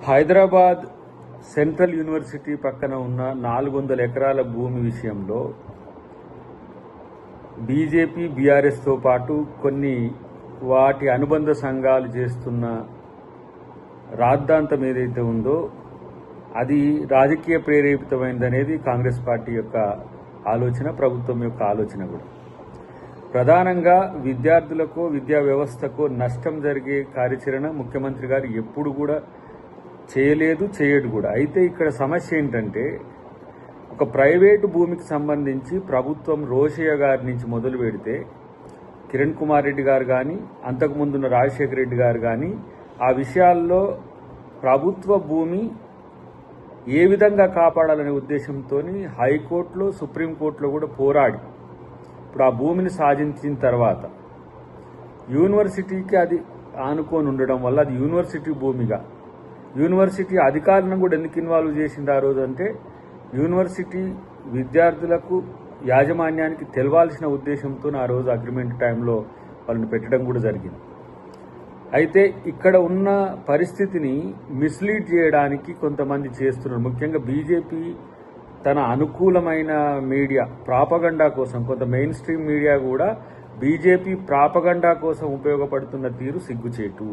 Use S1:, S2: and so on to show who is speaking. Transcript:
S1: Hyderabad central university పక్కన ఉన్న 400 ఎకరాల భూమి విషయంలో బీజేపీ బీఆర్ఎస్తో పాటు కొన్ని వాటి అనుబంధ సంఘాలు చేస్తున్న రాద్ధాంతం ఏదైతే ఉందో అది రాజకీయ ప్రేరేపితమైందనేది కాంగ్రెస్ పార్టీ యొక్క ఆలోచన, ప్రభుత్వం యొక్క ఆలోచన కూడా. ప్రధానంగా విద్యార్థులకు, విద్యా వ్యవస్థకు నష్టం జరిగే కార్యాచరణ ముఖ్యమంత్రి గారు ఎప్పుడు కూడా చేయలేదు, చేయడు కూడా. అయితే ఇక్కడ సమస్య ఏంటంటే, ఒక ప్రైవేటు భూమికి సంబంధించి ప్రభుత్వం రోషయ్య గారి నుంచి మొదలు పెడితే కిరణ్ కుమార్ రెడ్డి గారు కానీ, అంతకుముందున్న రాజశేఖర రెడ్డి గారు కానీ ఆ విషయాల్లో ప్రభుత్వ భూమి ఏ విధంగా కాపాడాలనే ఉద్దేశంతో హైకోర్టులో, సుప్రీంకోర్టులో కూడా పోరాడి ఇప్పుడు ఆ భూమిని సాధించిన తర్వాత యూనివర్సిటీకి అది ఆనుకొని ఉండడం వల్ల అది యూనివర్సిటీ భూమిగా, యూనివర్సిటీ అధికారులను కూడా ఎందుకు ఇన్వాల్వ్ చేసింది ఆ రోజు అంటే, యూనివర్సిటీ విద్యార్థులకు, యాజమాన్యానికి తెలవాల్సిన ఉద్దేశంతో ఆ రోజు అగ్రిమెంట్ టైంలో వాళ్ళని పెట్టడం కూడా జరిగింది. అయితే ఇక్కడ ఉన్న పరిస్థితిని మిస్లీడ్ చేయడానికి కొంతమంది చేస్తున్నారు. ముఖ్యంగా బీజేపీ తన అనుకూలమైన మీడియా ప్రాపగండా కోసం, కొంత మెయిన్ స్ట్రీమ్ మీడియా కూడా బీజేపీ ప్రాపగండా కోసం ఉపయోగపడుతున్న తీరు సిగ్గుచేటు.